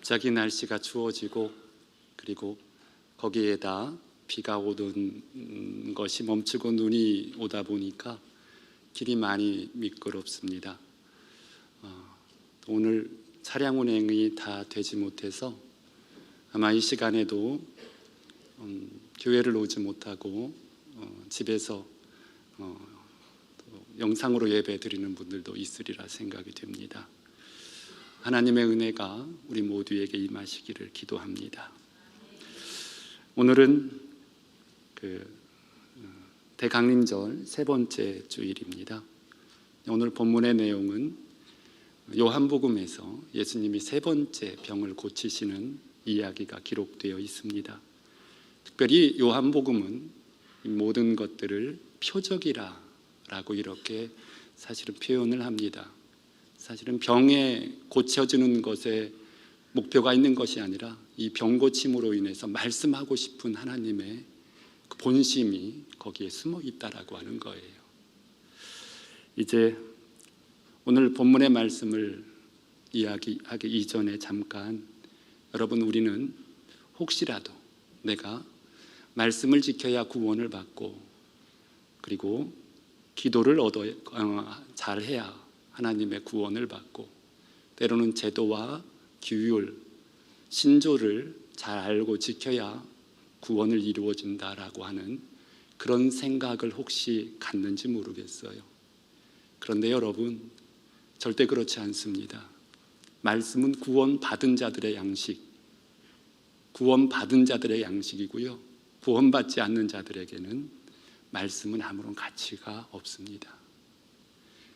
갑자기 날씨가 추워지고 그리고 거기에다 비가 오던 것이 멈추고 눈이 오다 보니까 길이 많이 미끄럽습니다. 오늘 차량 운행이 다 되지 못해서 아마 이 시간에도 교회를 오지 못하고 집에서 영상으로 예배 드리는 분들도 있으리라 생각이 됩니다. 하나님의 은혜가 우리 모두에게 임하시기를 기도합니다. 오늘은 대강림절 세 번째 주일입니다. 오늘 본문의 내용은 요한복음에서 예수님이 세 번째 병을 고치시는 이야기가 기록되어 있습니다. 특별히 요한복음은 모든 것들을 표적이라고 이렇게 사실은 표현을 합니다. 사실은 병에 고쳐지는 것에 목표가 있는 것이 아니라 이 병 고침으로 인해서 말씀하고 싶은 하나님의 그 본심이 거기에 숨어 있다라고 하는 거예요. 이제 오늘 본문의 말씀을 이야기하기 이전에 잠깐 여러분, 우리는 혹시라도 내가 말씀을 지켜야 구원을 받고 그리고 기도를 잘해야 하나님의 구원을 받고 때로는 제도와 규율, 신조를 잘 알고 지켜야 구원을 이루어진다라고 하는 그런 생각을 혹시 갖는지 모르겠어요. 그런데 여러분, 절대 그렇지 않습니다. 말씀은 구원받은 자들의 양식, 구원받은 자들의 양식이고요, 구원받지 않는 자들에게는 말씀은 아무런 가치가 없습니다.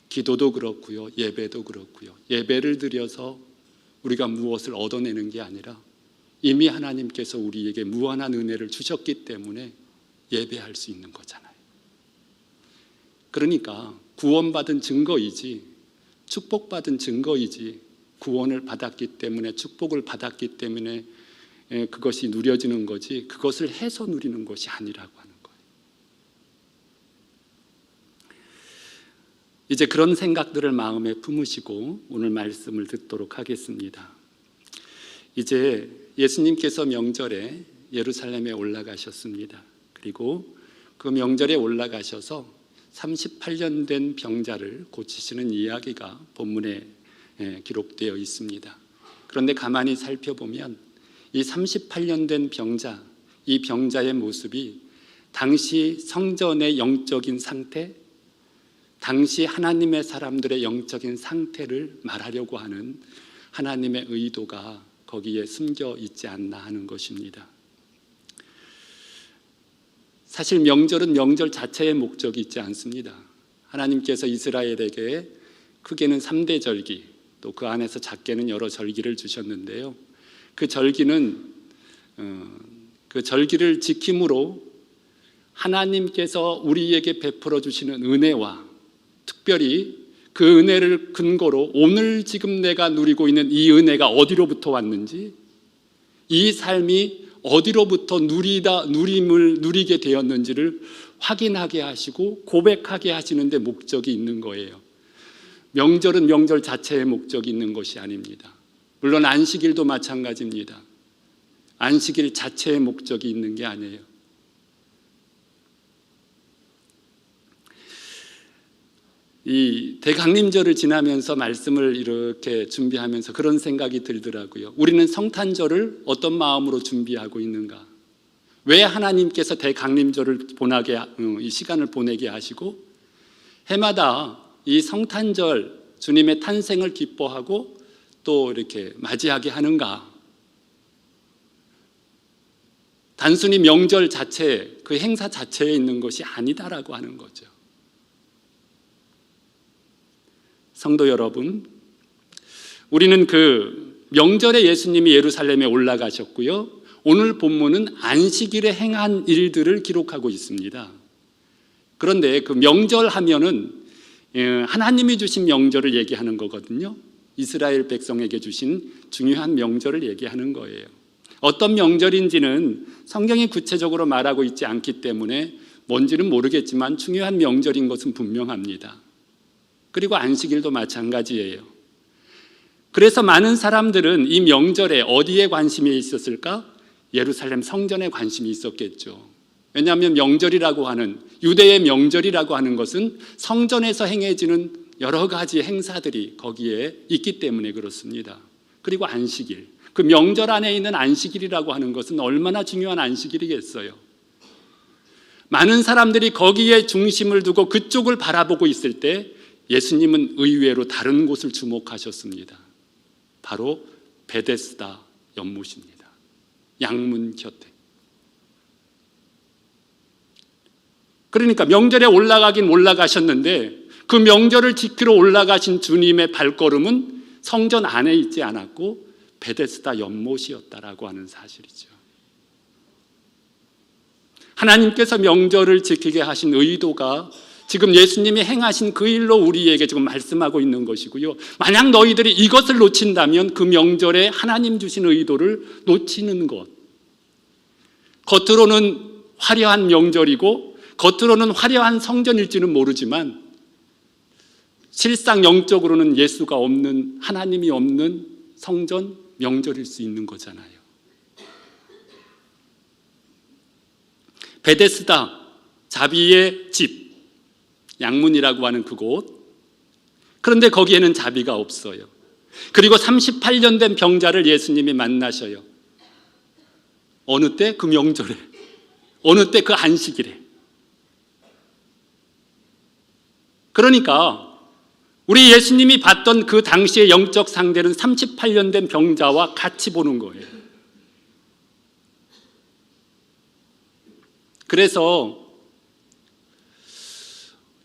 기도도 그렇고요, 예배도 그렇고요. 예배를 드려서 우리가 무엇을 얻어내는 게 아니라 이미 하나님께서 우리에게 무한한 은혜를 주셨기 때문에 예배할 수 있는 거잖아요. 그러니까 구원받은 증거이지, 축복받은 증거이지, 구원을 받았기 때문에, 축복을 받았기 때문에 그것이 누려지는 거지, 그것을 해서 누리는 것이 아니라고 하는 거예요. 이제 그런 생각들을 마음에 품으시고 오늘 말씀을 듣도록 하겠습니다. 이제 예수님께서 명절에 예루살렘에 올라가셨습니다. 그리고 그 명절에 올라가셔서 38년 된 병자를 고치시는 이야기가 본문에 기록되어 있습니다. 그런데 가만히 살펴보면 이 38년 된 병자, 이 병자의 모습이 당시 성전의 영적인 상태, 당시 하나님의 사람들의 영적인 상태를 말하려고 하는 하나님의 의도가 거기에 숨겨 있지 않나 하는 것입니다. 사실 명절은 명절 자체의 목적이 있지 않습니다. 하나님께서 이스라엘에게 크게는 3대 절기, 또 그 안에서 작게는 여러 절기를 주셨는데요, 그 절기는 그 절기를 지킴으로 하나님께서 우리에게 베풀어 주시는 은혜와 특별히 그 은혜를 근거로 오늘 지금 내가 누리고 있는 이 은혜가 어디로부터 왔는지, 이 삶이 어디로부터 누림을 누리게 되었는지를 확인하게 하시고 고백하게 하시는 데 목적이 있는 거예요. 명절은 명절 자체의 목적이 있는 것이 아닙니다. 물론 안식일도 마찬가지입니다. 안식일 자체의 목적이 있는 게 아니에요. 이 대강림절을 지나면서 말씀을 이렇게 준비하면서 그런 생각이 들더라고요. 우리는 성탄절을 어떤 마음으로 준비하고 있는가? 왜 하나님께서 대강림절을 이 시간을 보내게 하시고 해마다 이 성탄절 주님의 탄생을 기뻐하고 또 이렇게 맞이하게 하는가? 단순히 명절 자체, 그 행사 자체에 있는 것이 아니다라고 하는 거죠. 성도 여러분, 우리는 그 명절에 예수님이 예루살렘에 올라가셨고요, 오늘 본문은 안식일에 행한 일들을 기록하고 있습니다. 그런데 그 명절 하면은 하나님이 주신 명절을 얘기하는 거거든요. 이스라엘 백성에게 주신 중요한 명절을 얘기하는 거예요. 어떤 명절인지는 성경이 구체적으로 말하고 있지 않기 때문에 뭔지는 모르겠지만 중요한 명절인 것은 분명합니다. 그리고 안식일도 마찬가지예요. 그래서 많은 사람들은 이 명절에 어디에 관심이 있었을까? 예루살렘 성전에 관심이 있었겠죠. 왜냐하면 명절이라고 하는, 유대의 명절이라고 하는 것은 성전에서 행해지는 여러 가지 행사들이 거기에 있기 때문에 그렇습니다. 그리고 안식일, 그 명절 안에 있는 안식일이라고 하는 것은 얼마나 중요한 안식일이겠어요. 많은 사람들이 거기에 중심을 두고 그쪽을 바라보고 있을 때 예수님은 의외로 다른 곳을 주목하셨습니다. 바로 베데스다 연못입니다. 양문 곁에. 그러니까 명절에 올라가긴 올라가셨는데 그 명절을 지키러 올라가신 주님의 발걸음은 성전 안에 있지 않았고 베데스다 연못이었다라고 하는 사실이죠. 하나님께서 명절을 지키게 하신 의도가 지금 예수님이 행하신 그 일로 우리에게 지금 말씀하고 있는 것이고요. 만약 너희들이 이것을 놓친다면 그 명절에 하나님 주신 의도를 놓치는 것. 겉으로는 화려한 명절이고 겉으로는 화려한 성전일지는 모르지만 실상 영적으로는 예수가 없는, 하나님이 없는 성전, 명절일 수 있는 거잖아요. 베데스다, 자비의 집, 양문이라고 하는 그곳. 그런데 거기에는 자비가 없어요. 그리고 38년 된 병자를 예수님이 만나셔요. 어느 때? 그 명절에. 어느 때? 그 안식일에. 그러니까 우리 예수님이 봤던 그 당시의 영적 상대는 38년 된 병자와 같이 보는 거예요. 그래서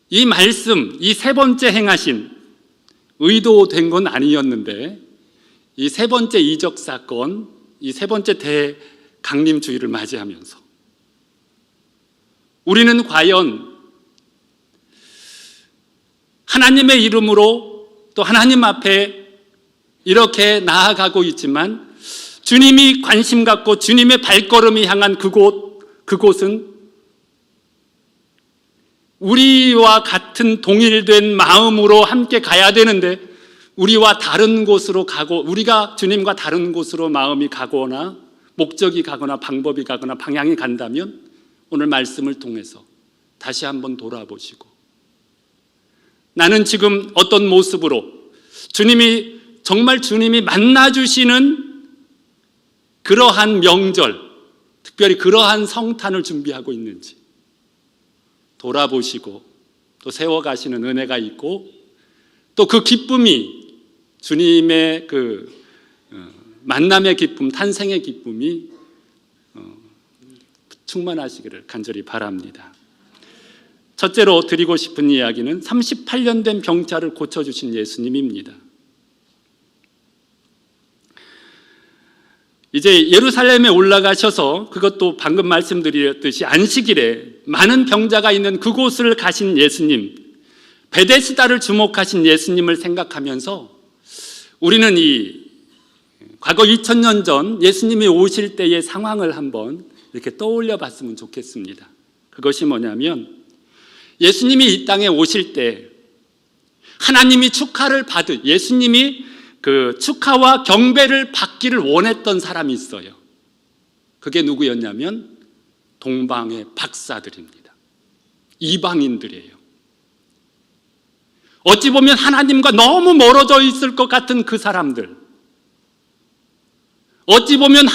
이 말씀, 이 세 번째 행하신, 의도된 건 아니었는데 이 세 번째 이적 사건, 이 세 번째 대강림주의를 맞이하면서 우리는 과연 하나님의 이름으로 또 하나님 앞에 이렇게 나아가고 있지만 주님이 관심 갖고 주님의 발걸음이 향한 그곳은 우리와 같은 동일된 마음으로 함께 가야 되는데 우리와 다른 곳으로 가고, 우리가 주님과 다른 곳으로 마음이 가거나 목적이 가거나 방법이 가거나 방향이 간다면 오늘 말씀을 통해서 다시 한번 돌아보시고, 나는 지금 어떤 모습으로 정말 주님이 만나주시는 그러한 명절, 특별히 그러한 성탄을 준비하고 있는지 돌아보시고, 또 세워가시는 은혜가 있고, 또 그 기쁨이, 주님의 그 만남의 기쁨, 탄생의 기쁨이 충만하시기를 간절히 바랍니다. 첫째로 드리고 싶은 이야기는 38년 된 병자를 고쳐주신 예수님입니다. 이제 예루살렘에 올라가셔서, 그것도 방금 말씀드렸듯이 안식일에 많은 병자가 있는 그곳을 가신 예수님, 베데스다를 주목하신 예수님을 생각하면서 우리는 이 과거 2000년 전 예수님이 오실 때의 상황을 한번 이렇게 떠올려 봤으면 좋겠습니다. 그것이 뭐냐면, 예수님이 이 땅에 오실 때 하나님이 축하를 예수님이 그 축하와 경배를 받기를 원했던 사람이 있어요. 그게 누구였냐면 동방의 박사들입니다. 이방인들이에요. 어찌 보면 하나님과 너무 멀어져 있을 것 같은 그 사람들, 어찌 보면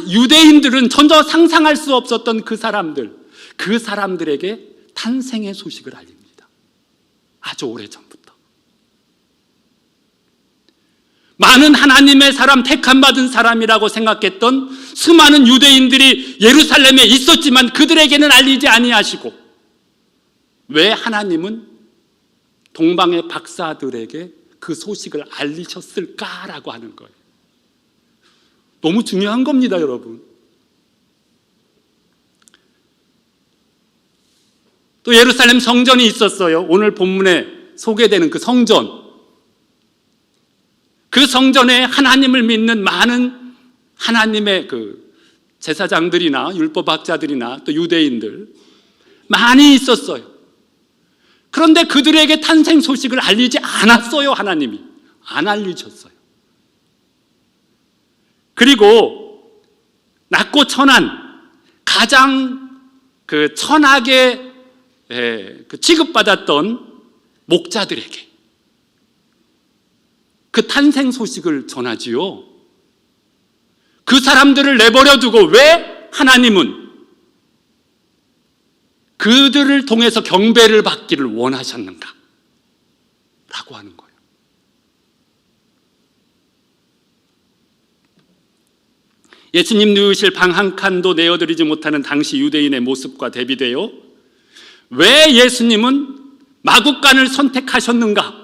유대인들은 전혀 상상할 수 없었던 그 사람들에게 탄생의 소식을 알립니다. 아주 오래전부터. 많은 하나님의 사람, 택함받은 사람이라고 생각했던 수많은 유대인들이 예루살렘에 있었지만 그들에게는 알리지 아니하시고, 왜 하나님은 동방의 박사들에게 그 소식을 알리셨을까라고 하는 거예요. 너무 중요한 겁니다, 여러분. 또 예루살렘 성전이 있었어요. 오늘 본문에 소개되는 그 성전. 그 성전에 하나님을 믿는 많은 하나님의 그 제사장들이나 율법학자들이나 또 유대인들 많이 있었어요. 그런데 그들에게 탄생 소식을 알리지 않았어요, 하나님이. 안 알리셨어요. 그리고 낮고 천한 가장 천하게 취급받았던 목자들에게 그 탄생 소식을 전하지요. 그 사람들을 내버려 두고 왜 하나님은 그들을 통해서 경배를 받기를 원하셨는가? 라고 하는 거예요. 예수님 누우실 방 한 칸도 내어드리지 못하는 당시 유대인의 모습과 대비되어 왜 예수님은 마구간을 선택하셨는가?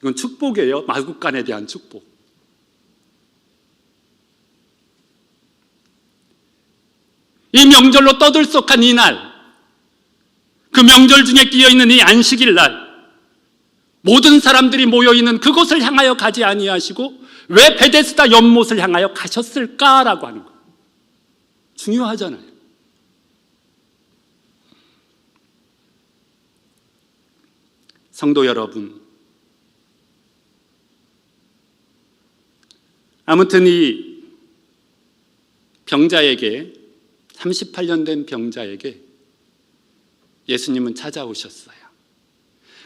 이건 축복이에요. 마구간에 대한 축복. 이 명절로 떠들썩한 이날, 그 명절 중에 끼어있는 이 안식일 날, 모든 사람들이 모여있는 그곳을 향하여 가지 아니하시고 왜 베데스다 연못을 향하여 가셨을까라고 하는 거예요. 중요하잖아요. 성도 여러분, 아무튼 이 병자에게 38년 된 병자에게 예수님은 찾아오셨어요.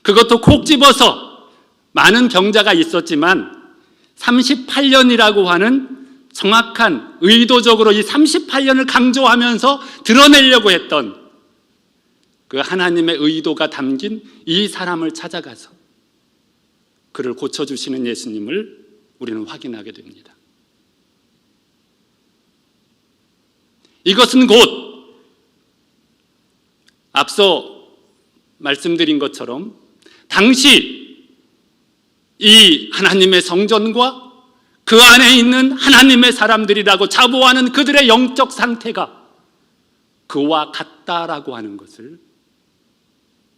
그것도 콕 집어서 많은 병자가 있었지만 38년이라고 하는 정확한 의도적으로 이 38년을 강조하면서 드러내려고 했던 그 하나님의 의도가 담긴 이 사람을 찾아가서 그를 고쳐주시는 예수님을 우리는 확인하게 됩니다. 이것은 곧 앞서 말씀드린 것처럼 당시 이 하나님의 성전과 그 안에 있는 하나님의 사람들이라고 자부하는 그들의 영적 상태가 그와 같다라고 하는 것을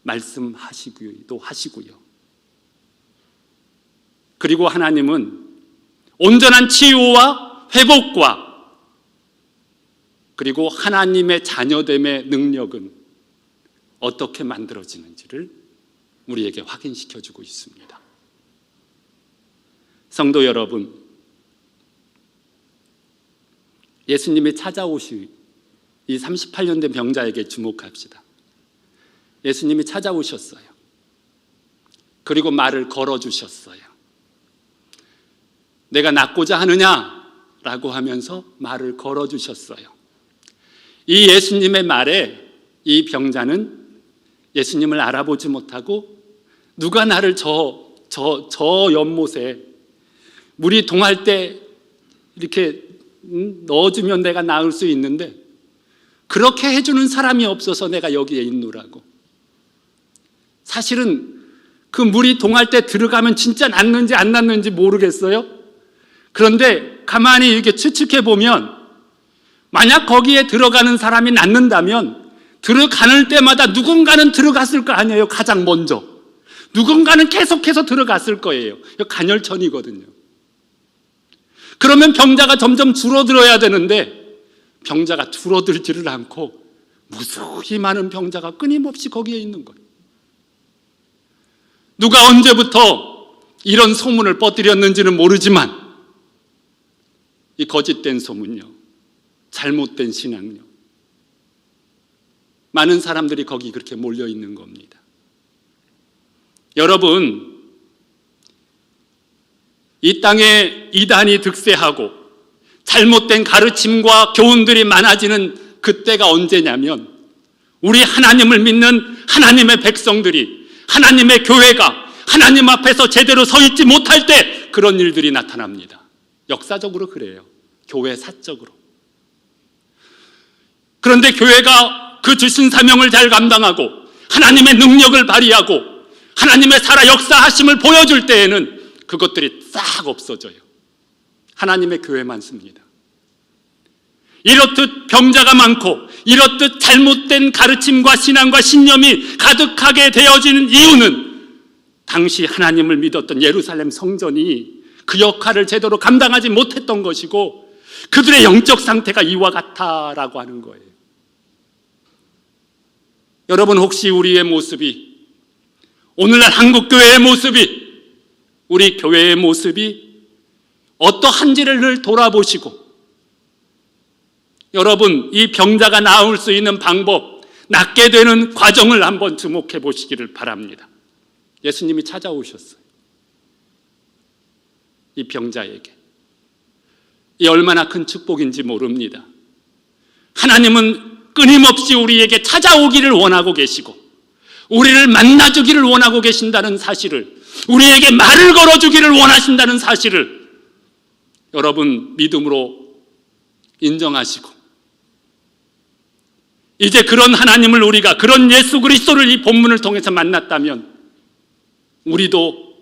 말씀하시기도 하시고요. 그리고 하나님은 온전한 치유와 회복과 그리고 하나님의 자녀됨의 능력은 어떻게 만들어지는지를 우리에게 확인시켜주고 있습니다. 성도 여러분, 예수님이 찾아오시 이 38년 된 병자에게 주목합시다. 예수님이 찾아오셨어요. 그리고 말을 걸어주셨어요. 내가 낫고자 하느냐라고 하면서 말을 걸어주셨어요. 이 예수님의 말에 이 병자는 예수님을 알아보지 못하고 누가 나를 저 연못에 물이 동할 때 이렇게 넣어주면 내가 나을 수 있는데 그렇게 해주는 사람이 없어서 내가 여기에 있노라고. 사실은 그 물이 동할 때 들어가면 진짜 낫는지 안 낫는지 모르겠어요. 그런데 가만히 이렇게 추측해 보면 만약 거기에 들어가는 사람이 낫는다면 들어가는 때마다 누군가는 들어갔을 거 아니에요. 가장 먼저 누군가는 계속해서 들어갔을 거예요. 간헐천이거든요. 그러면 병자가 점점 줄어들어야 되는데 병자가 줄어들지를 않고 무수히 많은 병자가 끊임없이 거기에 있는 거예요. 누가 언제부터 이런 소문을 퍼뜨렸는지는 모르지만 이 거짓된 소문요, 잘못된 신앙요, 많은 사람들이 거기 그렇게 몰려 있는 겁니다. 여러분, 이 땅에 이단이 득세하고 잘못된 가르침과 교훈들이 많아지는 그때가 언제냐면 우리 하나님을 믿는 하나님의 백성들이, 하나님의 교회가 하나님 앞에서 제대로 서 있지 못할 때 그런 일들이 나타납니다. 역사적으로 그래요. 교회 사적으로. 그런데 교회가 그 주신 사명을 잘 감당하고 하나님의 능력을 발휘하고 하나님의 살아 역사하심을 보여줄 때에는 그것들이 싹 없어져요. 하나님의 교회만 씁니다. 이렇듯 병자가 많고 이렇듯 잘못된 가르침과 신앙과 신념이 가득하게 되어지는 이유는 당시 하나님을 믿었던 예루살렘 성전이 그 역할을 제대로 감당하지 못했던 것이고 그들의 영적 상태가 이와 같다라고 하는 거예요. 여러분, 혹시 우리의 모습이, 오늘날 한국교회의 모습이 우리 교회의 모습이 어떠한지를 늘 돌아보시고, 여러분, 이 병자가 나을 수 있는 방법, 낫게 되는 과정을 한번 주목해 보시기를 바랍니다. 예수님이 찾아오셨어요. 이 병자에게. 이 얼마나 큰 축복인지 모릅니다. 하나님은 끊임없이 우리에게 찾아오기를 원하고 계시고, 우리를 만나주기를 원하고 계신다는 사실을, 우리에게 말을 걸어주기를 원하신다는 사실을 여러분 믿음으로 인정하시고, 이제 그런 하나님을 우리가, 그런 예수 그리스도를 이 본문을 통해서 만났다면 우리도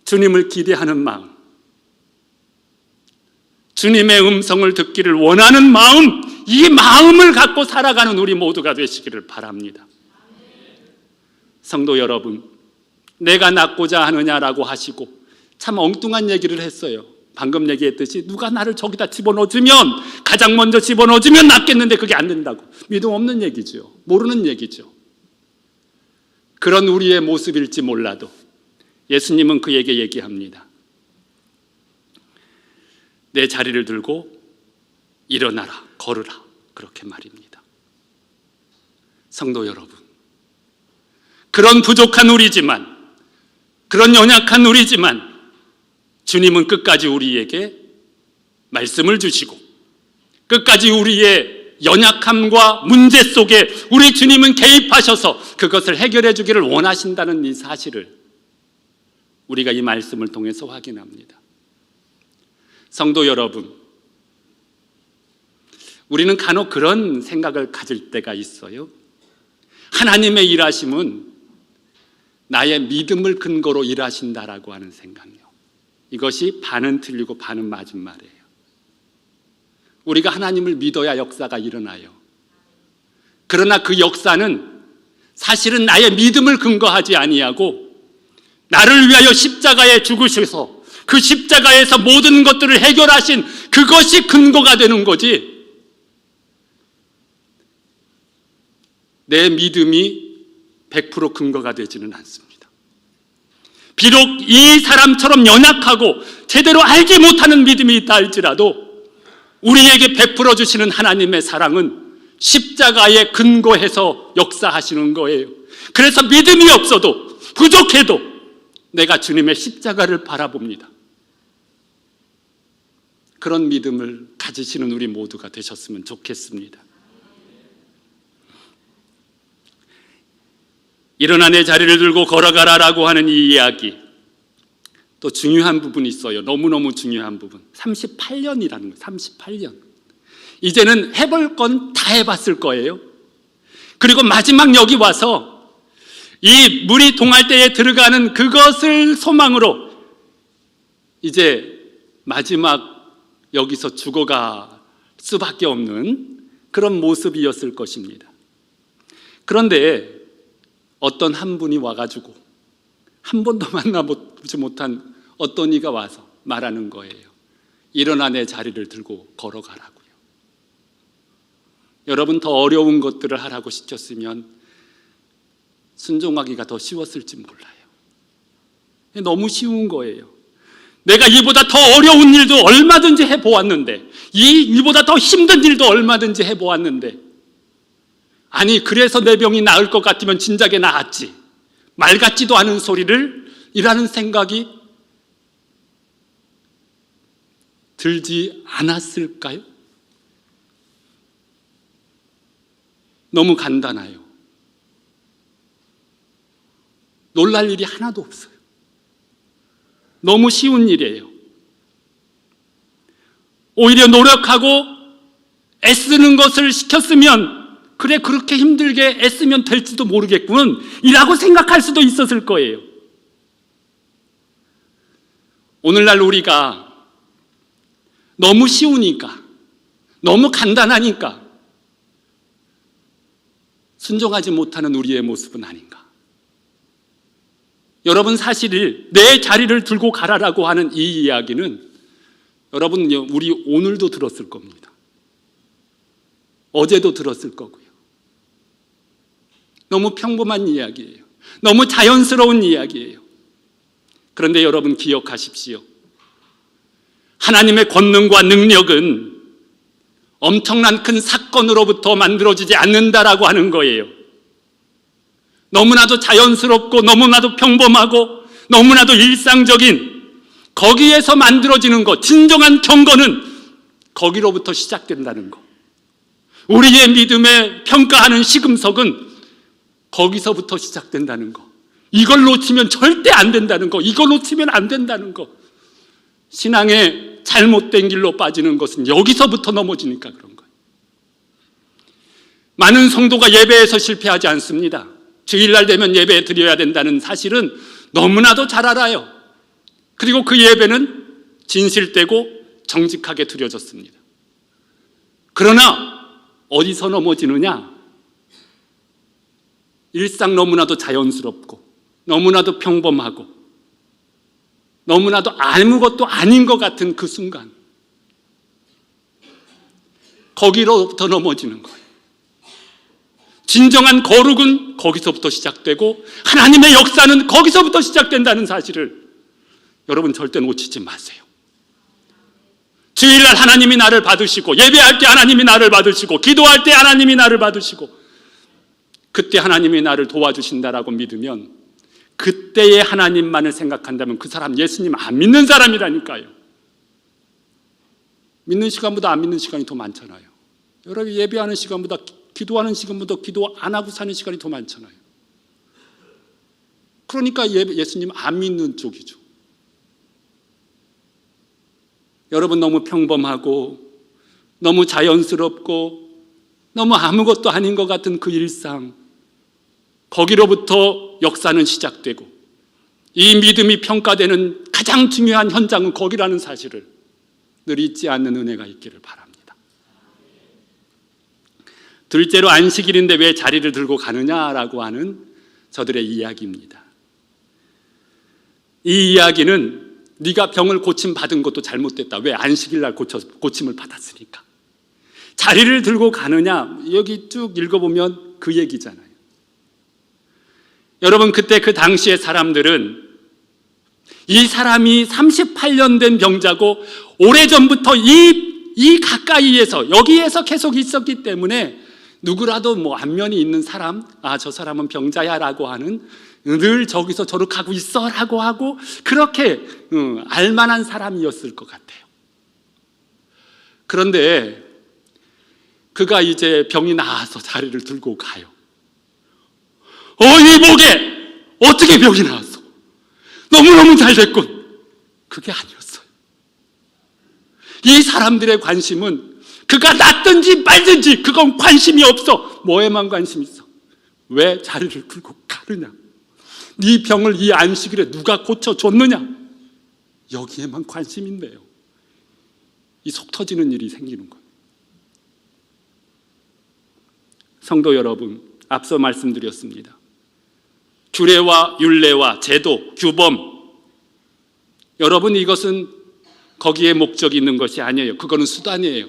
주님을 기대하는 마음, 주님의 음성을 듣기를 원하는 마음, 이 마음을 갖고 살아가는 우리 모두가 되시기를 바랍니다. 성도 여러분, 내가 낫고자 하느냐라고 하시고 참 엉뚱한 얘기를 했어요. 방금 얘기했듯이 누가 나를 저기다 집어넣어주면, 가장 먼저 집어넣어주면 낫겠는데 그게 안 된다고. 믿음 없는 얘기죠. 모르는 얘기죠. 그런 우리의 모습일지 몰라도 예수님은 그에게 얘기합니다. 내 자리를 들고 일어나라, 걸으라, 그렇게 말입니다. 성도 여러분, 그런 부족한 우리지만, 그런 연약한 우리지만 주님은 끝까지 우리에게 말씀을 주시고, 끝까지 우리의 연약함과 문제 속에 우리 주님은 개입하셔서 그것을 해결해 주기를 원하신다는 이 사실을 우리가 이 말씀을 통해서 확인합니다. 성도 여러분, 우리는 간혹 그런 생각을 가질 때가 있어요. 하나님의 일하심은 나의 믿음을 근거로 일하신다라고 하는 생각이요. 이것이 반은 틀리고 반은 맞은 말이에요. 우리가 하나님을 믿어야 역사가 일어나요. 그러나 그 역사는 사실은 나의 믿음을 근거하지 아니하고 나를 위하여 십자가에 죽으셔서 그 십자가에서 모든 것들을 해결하신 그것이 근거가 되는 거지, 내 믿음이 100% 근거가 되지는 않습니다. 비록 이 사람처럼 연약하고 제대로 알지 못하는 믿음이 있다 할지라도 우리에게 베풀어 주시는 하나님의 사랑은 십자가에 근거해서 역사하시는 거예요. 그래서 믿음이 없어도, 부족해도 내가 주님의 십자가를 바라봅니다. 그런 믿음을 가지시는 우리 모두가 되셨으면 좋겠습니다. 일어나 내 자리를 들고 걸어가라라고 하는 이 이야기, 또 중요한 부분이 있어요. 너무너무 중요한 부분. 38년이라는 거예요. 38년. 이제는 해볼 건 다 해봤을 거예요. 그리고 마지막 여기 와서 이 물이 동할 때에 들어가는 그것을 소망으로 이제 마지막 여기서 죽어갈 수밖에 없는 그런 모습이었을 것입니다. 그런데 어떤 한 분이 와가지고 한 번도 만나보지 못한 어떤 이가 와서 말하는 거예요. 일어나 내 자리를 들고 걸어가라고요. 여러분, 더 어려운 것들을 하라고 시켰으면 순종하기가 더 쉬웠을지 몰라요. 너무 쉬운 거예요. 내가 이보다 더 어려운 일도 얼마든지 해보았는데, 이보다 더 힘든 일도 얼마든지 해보았는데, 아니 그래서 내 병이 나을 것 같으면 진작에 나았지, 말 같지도 않은 소리를 이라는 생각이 들지 않았을까요? 너무 간단해요. 놀랄 일이 하나도 없어요. 너무 쉬운 일이에요. 오히려 노력하고 애쓰는 것을 시켰으면, 그래 그렇게 힘들게 애쓰면 될지도 모르겠군 이라고 생각할 수도 있었을 거예요. 오늘날 우리가 너무 쉬우니까, 너무 간단하니까 순종하지 못하는 우리의 모습은 아닌가. 여러분, 사실 내 자리를 들고 가라라고 하는 이 이야기는 여러분 우리 오늘도 들었을 겁니다. 어제도 들었을 거고요. 너무 평범한 이야기예요. 너무 자연스러운 이야기예요. 그런데 여러분 기억하십시오. 하나님의 권능과 능력은 엄청난 큰 사건으로부터 만들어지지 않는다라고 하는 거예요. 너무나도 자연스럽고 너무나도 평범하고 너무나도 일상적인 거기에서 만들어지는 것, 진정한 경건은 거기로부터 시작된다는 것. 우리의 믿음에 평가하는 시금석은 거기서부터 시작된다는 것. 이걸 놓치면 절대 안 된다는 것. 이걸 놓치면 안 된다는 것. 신앙의 잘못된 길로 빠지는 것은 여기서부터 넘어지니까 그런 거예요. 많은 성도가 예배에서 실패하지 않습니다. 주일날 되면 예배 드려야 된다는 사실은 너무나도 잘 알아요. 그리고 그 예배는 진실되고 정직하게 드려졌습니다. 그러나 어디서 넘어지느냐? 일상 너무나도 자연스럽고 너무나도 평범하고 너무나도 아무것도 아닌 것 같은 그 순간, 거기로부터 넘어지는 거예요. 진정한 거룩은 거기서부터 시작되고 하나님의 역사는 거기서부터 시작된다는 사실을 여러분 절대 놓치지 마세요. 주일날 하나님이 나를 받으시고, 예배할 때 하나님이 나를 받으시고, 기도할 때 하나님이 나를 받으시고, 그때 하나님이 나를 도와주신다라고 믿으면, 그때의 하나님만을 생각한다면 그 사람 예수님 안 믿는 사람이라니까요. 믿는 시간보다 안 믿는 시간이 더 많잖아요. 여러분 예배하는 시간보다 기도하는 시간보다 기도 안 하고 사는 시간이 더 많잖아요. 그러니까 예수님 안 믿는 쪽이죠. 여러분 너무 평범하고 너무 자연스럽고 너무 아무것도 아닌 것 같은 그 일상, 거기로부터 역사는 시작되고 이 믿음이 평가되는 가장 중요한 현장은 거기라는 사실을 늘 잊지 않는 은혜가 있기를 바랍니다. 둘째로 안식일인데 왜 자리를 들고 가느냐라고 하는 저들의 이야기입니다. 이 이야기는 네가 병을 고침받은 것도 잘못됐다. 왜? 안식일날 고침을 받았으니까. 자리를 들고 가느냐? 여기 쭉 읽어보면 그 얘기잖아요. 여러분 그때 그 당시의 사람들은 이 사람이 38년 된 병자고 오래전부터 이 가까이에서 여기에서 계속 있었기 때문에 누구라도 뭐 안면이 있는 사람, 아, 저 사람은 병자야 라고 하는, 늘 저기서 저로 가고 있어 라고 하고 그렇게 알만한 사람이었을 것 같아요. 그런데 그가 이제 병이 나아서 자리를 들고 가요. 이 목에 어떻게 병이 나왔어? 너무너무 잘 됐군. 그게 아니었어요. 이 사람들의 관심은 그가 낫든지 말든지 그건 관심이 없어. 뭐에만 관심이 있어? 왜 자리를 들고 가느냐? 네 병을 이 안식일에 누가 고쳐줬느냐? 여기에만 관심인데요. 이 속 터지는 일이 생기는 거예요. 성도 여러분, 앞서 말씀드렸습니다. 규례와 율례와 제도, 규범, 여러분 이것은 거기에 목적이 있는 것이 아니에요. 그거는 수단이에요.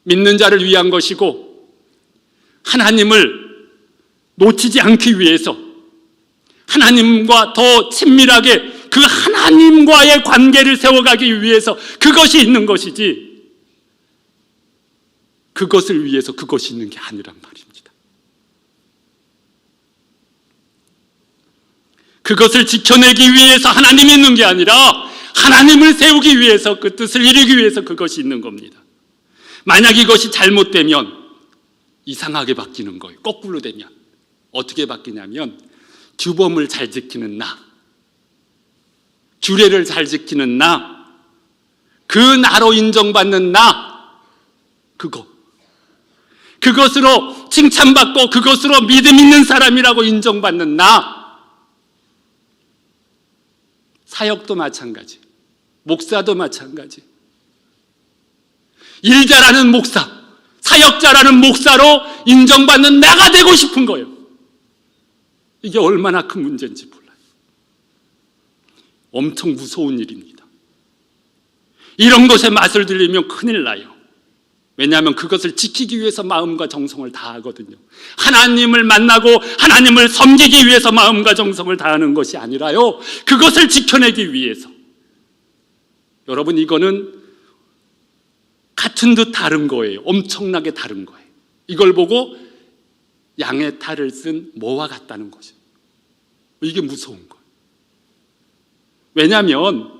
믿는 자를 위한 것이고 하나님을 놓치지 않기 위해서 하나님과 더 친밀하게 그 하나님과의 관계를 세워가기 위해서 그것이 있는 것이지 그것을 위해서 그것이 있는 게 아니란 말입니다. 그것을 지켜내기 위해서 하나님이 있는 게 아니라 하나님을 세우기 위해서 그 뜻을 이루기 위해서 그것이 있는 겁니다. 만약 이것이 잘못되면 이상하게 바뀌는 거예요. 거꾸로 되면 어떻게 바뀌냐면 규범을 잘 지키는 나, 규례를 잘 지키는 나, 그 나로 인정받는 나, 그것으로 칭찬받고 그것으로 믿음 있는 사람이라고 인정받는 나. 사역도 마찬가지, 목사도 마찬가지. 일 잘하는 목사, 사역 잘하는 목사로 인정받는 나가 되고 싶은 거예요. 이게 얼마나 큰 문제인지 몰라요. 엄청 무서운 일입니다. 이런 것에 맛을 들리면 큰일 나요. 왜냐하면 그것을 지키기 위해서 마음과 정성을 다하거든요. 하나님을 만나고 하나님을 섬기기 위해서 마음과 정성을 다하는 것이 아니라요, 그것을 지켜내기 위해서. 여러분, 이거는 같은 듯 다른 거예요. 엄청나게 다른 거예요. 이걸 보고 양의 탈을 쓴 모와 같다는 거죠. 이게 무서운 거예요. 왜냐하면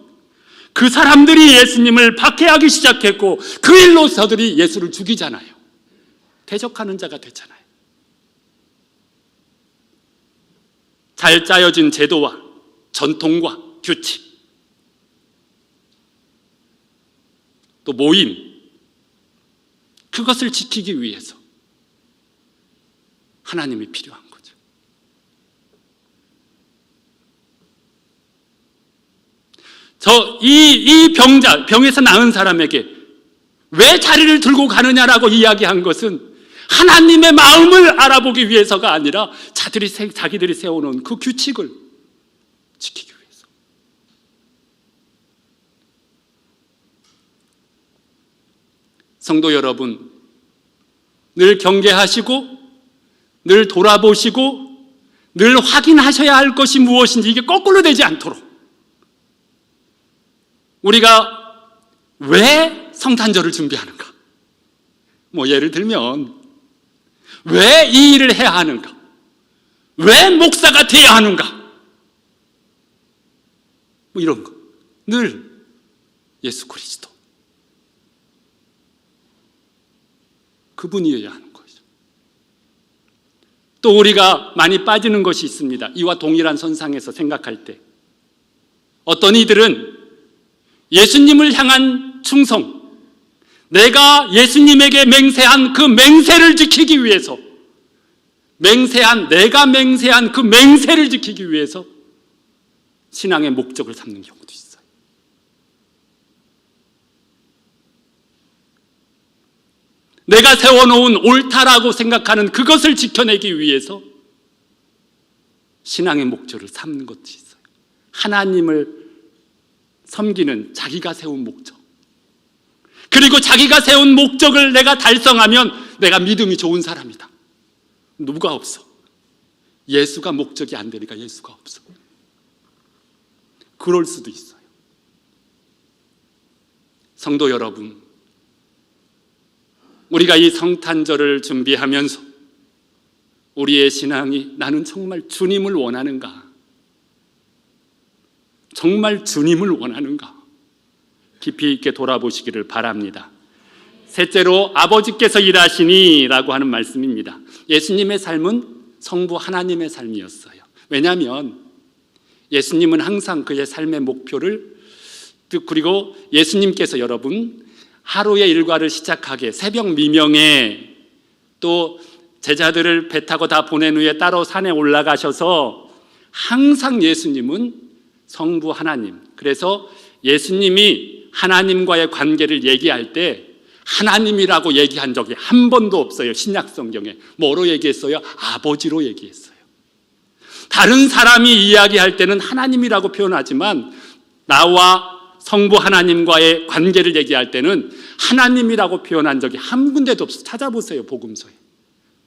그 사람들이 예수님을 박해하기 시작했고 그 일로 저들이 예수를 죽이잖아요. 대적하는 자가 됐잖아요. 잘 짜여진 제도와 전통과 규칙, 또 모임, 그것을 지키기 위해서 하나님이 필요한 거죠. 이 병에서 나은 사람에게 왜 자리를 들고 가느냐라고 이야기한 것은 하나님의 마음을 알아보기 위해서가 아니라 자기들이 세워놓은 그 규칙을 지키기 위해서. 성도 여러분, 늘 경계하시고 늘 돌아보시고 늘 확인하셔야 할 것이 무엇인지, 이게 거꾸로 되지 않도록 우리가 왜 성탄절을 준비하는가? 예를 들면 왜 이 일을 해야 하는가? 왜 목사가 돼야 하는가? 이런 거. 늘 예수 그리스도, 그분이어야 하는 거죠. 또 우리가 많이 빠지는 것이 있습니다. 이와 동일한 선상에서 생각할 때 어떤 이들은 예수님을 향한 충성, 내가 예수님에게 맹세한 그 맹세를 지키기 위해서, 내가 맹세한 그 맹세를 지키기 위해서 신앙의 목적을 삼는 경우도 있어요. 내가 세워놓은 옳다라고 생각하는 그것을 지켜내기 위해서 신앙의 목적을 삼는 것이 있어요. 하나님을 섬기는 자기가 세운 목적, 그리고 자기가 세운 목적을 내가 달성하면 내가 믿음이 좋은 사람이다. 누가 없어. 예수가 목적이 안 되니까 예수가 없어. 그럴 수도 있어요. 성도 여러분, 우리가 이 성탄절을 준비하면서 우리의 신앙이 나는 정말 주님을 원하는가? 정말 주님을 원하는가? 깊이 있게 돌아보시기를 바랍니다. 셋째로, 아버지께서 일하시니 라고 하는 말씀입니다. 예수님의 삶은 성부 하나님의 삶이었어요. 왜냐하면 예수님은 항상 그의 삶의 목표를, 그리고 예수님께서 여러분 하루의 일과를 시작하게 새벽 미명에 또 제자들을 배 타고 다 보낸 후에 따로 산에 올라가셔서 항상 예수님은 성부 하나님, 그래서 예수님이 하나님과의 관계를 얘기할 때 하나님이라고 얘기한 적이 한 번도 없어요. 신약 성경에 뭐로 얘기했어요? 아버지로 얘기했어요. 다른 사람이 이야기할 때는 하나님이라고 표현하지만 나와 성부 하나님과의 관계를 얘기할 때는 하나님이라고 표현한 적이 한 군데도 없어요. 찾아보세요. 복음서에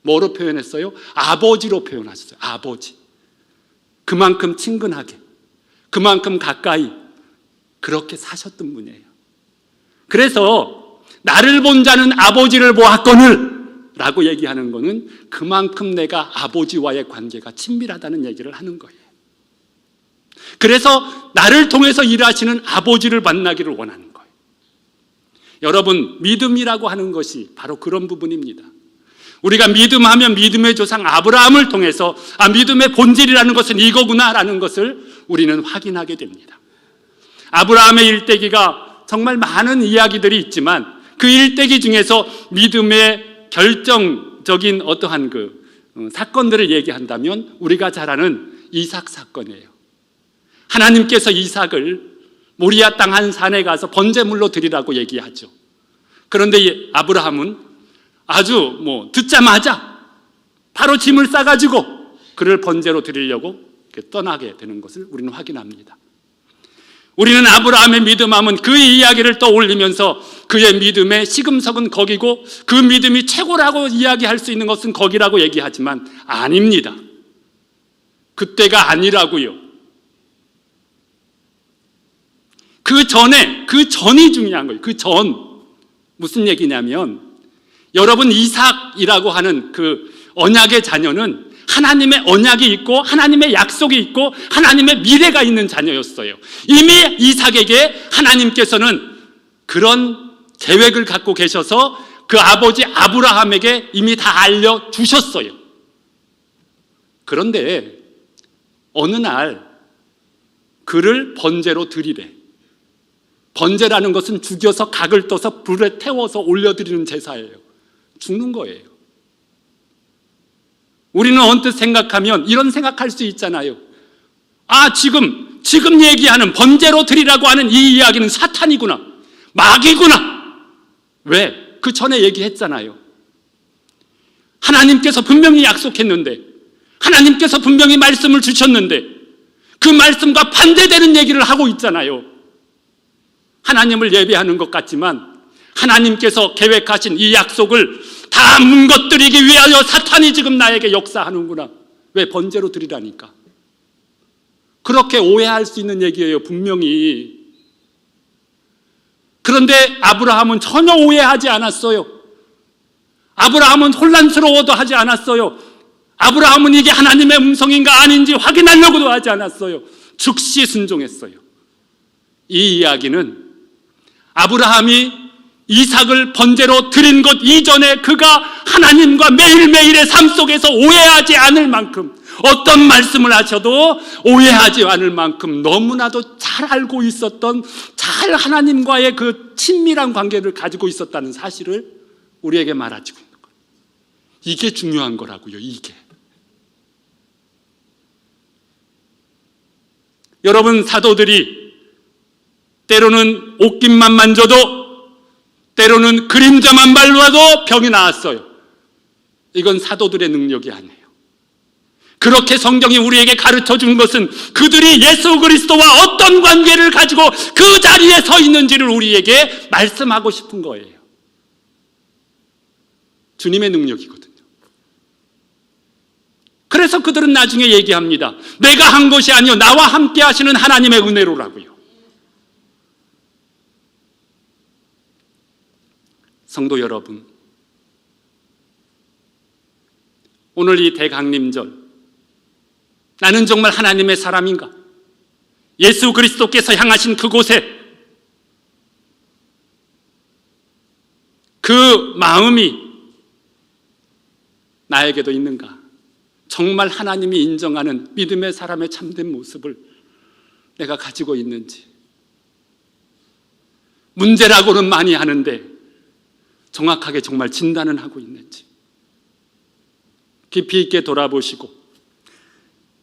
뭐로 표현했어요? 아버지로 표현하셨어요. 아버지. 그만큼 친근하게, 그만큼 가까이 그렇게 사셨던 분이에요. 그래서 나를 본 자는 아버지를 보았거늘 라고 얘기하는 것은 그만큼 내가 아버지와의 관계가 친밀하다는 얘기를 하는 거예요. 그래서 나를 통해서 일하시는 아버지를 만나기를 원하는 거예요. 여러분, 믿음이라고 하는 것이 바로 그런 부분입니다. 우리가 믿음하면 믿음의 조상 아브라함을 통해서 믿음의 본질이라는 것은 이거구나라는 것을 우리는 확인하게 됩니다. 아브라함의 일대기가 정말 많은 이야기들이 있지만 그 일대기 중에서 믿음의 결정적인 어떠한 사건들을 얘기한다면 우리가 잘 아는 이삭 사건이에요. 하나님께서 이삭을 모리아 땅 한 산에 가서 번제물로 드리라고 얘기하죠. 그런데 아브라함은 아주 듣자마자 바로 짐을 싸가지고 그를 번제로 드리려고 떠나게 되는 것을 우리는 확인합니다. 우리는 아브라함의 믿음하면 그 이야기를 떠올리면서 그의 믿음의 시금석은 거기고 그 믿음이 최고라고 이야기할 수 있는 것은 거기라고 얘기하지만 아닙니다. 그때가 아니라고요. 그 전이 중요한 거예요. 그 전. 무슨 얘기냐면 여러분 이삭이라고 하는 그 언약의 자녀는 하나님의 언약이 있고 하나님의 약속이 있고 하나님의 미래가 있는 자녀였어요. 이미 이삭에게 하나님께서는 그런 계획을 갖고 계셔서 그 아버지 아브라함에게 이미 다 알려주셨어요. 그런데 어느 날 그를 번제로 드리래. 번제라는 것은 죽여서 각을 떠서 불에 태워서 올려드리는 제사예요. 죽는 거예요. 우리는 언뜻 생각하면 이런 생각할 수 있잖아요. 아, 지금 얘기하는 번제로 드리라고 하는 이 이야기는 사탄이구나, 마귀구나. 왜? 그 전에 얘기했잖아요. 하나님께서 분명히 약속했는데, 하나님께서 분명히 말씀을 주셨는데 그 말씀과 반대되는 얘기를 하고 있잖아요. 하나님을 예배하는 것 같지만 하나님께서 계획하신 이 약속을 다 뭉거뜨리기 위하여 사탄이 지금 나에게 역사하는구나. 왜? 번제로 드리라니까. 그렇게 오해할 수 있는 얘기예요, 분명히. 그런데 아브라함은 전혀 오해하지 않았어요. 아브라함은 혼란스러워도 하지 않았어요. 아브라함은 이게 하나님의 음성인가 아닌지 확인하려고도 하지 않았어요. 즉시 순종했어요. 이 이야기는 아브라함이 이삭을 번제로 드린 것 이전에 그가 하나님과 매일매일의 삶 속에서 오해하지 않을 만큼, 어떤 말씀을 하셔도 오해하지 않을 만큼 너무나도 잘 알고 있었던, 잘 하나님과의 그 친밀한 관계를 가지고 있었다는 사실을 우리에게 말해주고 있는 거예요. 이게 중요한 거라고요. 이게. 여러분, 사도들이 때로는 옷깃만 만져도, 때로는 그림자만 밟아도 병이 나았어요. 이건 사도들의 능력이 아니에요. 그렇게 성경이 우리에게 가르쳐 준 것은 그들이 예수 그리스도와 어떤 관계를 가지고 그 자리에 서 있는지를 우리에게 말씀하고 싶은 거예요. 주님의 능력이거든요. 그래서 그들은 나중에 얘기합니다. 내가 한 것이 아니요 나와 함께 하시는 하나님의 은혜로라고요. 성도 여러분, 오늘 이 대강림절, 나는 정말 하나님의 사람인가? 예수 그리스도께서 향하신 그곳에 그 마음이 나에게도 있는가? 정말 하나님이 인정하는 믿음의 사람의 참된 모습을 내가 가지고 있는지, 문제라고는 많이 하는데 정확하게 정말 진단은 하고 있는지 깊이 있게 돌아보시고,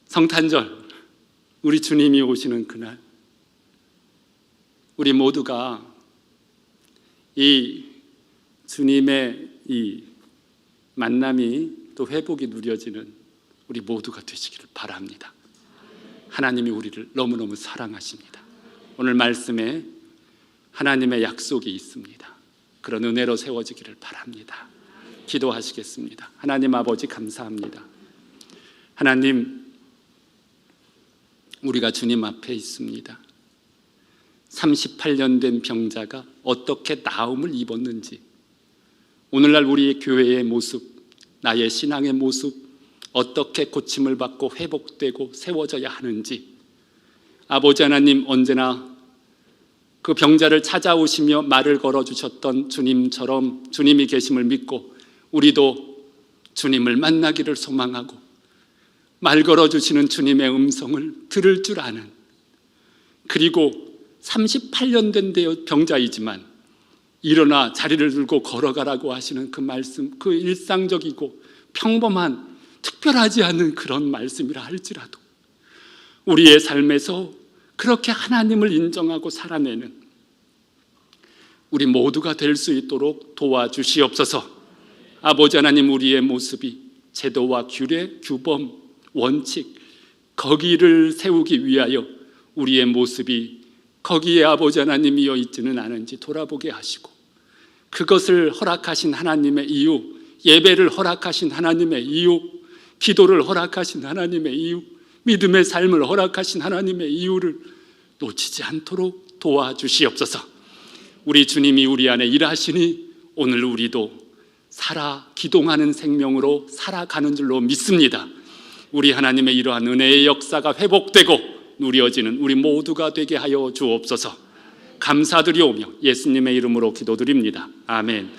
성탄절 우리 주님이 오시는 그날 우리 모두가 이 주님의 이 만남이 또 회복이 누려지는 우리 모두가 되시기를 바랍니다. 하나님이 우리를 너무너무 사랑하십니다. 오늘 말씀에 하나님의 약속이 있습니다. 그런 은혜로 세워지기를 바랍니다. 기도하시겠습니다. 하나님 아버지, 감사합니다. 하나님, 우리가 주님 앞에 있습니다. 38년 된 병자가 어떻게 나음을 입었는지, 오늘날 우리의 교회의 모습, 나의 신앙의 모습, 어떻게 고침을 받고 회복되고 세워져야 하는지, 아버지 하나님, 언제나 그 병자를 찾아오시며 말을 걸어주셨던 주님처럼 주님이 계심을 믿고 우리도 주님을 만나기를 소망하고 말 걸어주시는 주님의 음성을 들을 줄 아는, 그리고 38년 된 병자이지만 일어나 자리를 들고 걸어가라고 하시는 그 말씀, 그 일상적이고 평범한 특별하지 않은 그런 말씀이라 할지라도 우리의 삶에서 그렇게 하나님을 인정하고 살아내는 우리 모두가 될 수 있도록 도와주시옵소서. 아버지 하나님, 우리의 모습이 제도와 규례, 규범, 원칙, 거기를 세우기 위하여 우리의 모습이 거기에 아버지 하나님이 이어 있지는 않은지 돌아보게 하시고, 그것을 허락하신 하나님의 이유, 예배를 허락하신 하나님의 이유, 기도를 허락하신 하나님의 이유, 믿음의 삶을 허락하신 하나님의 이유를 놓치지 않도록 도와주시옵소서. 우리 주님이 우리 안에 일하시니 오늘 우리도 살아 기동하는 생명으로 살아가는 줄로 믿습니다. 우리 하나님의 이러한 은혜의 역사가 회복되고 누려지는 우리 모두가 되게 하여 주옵소서. 감사드리오며 예수님의 이름으로 기도드립니다. 아멘.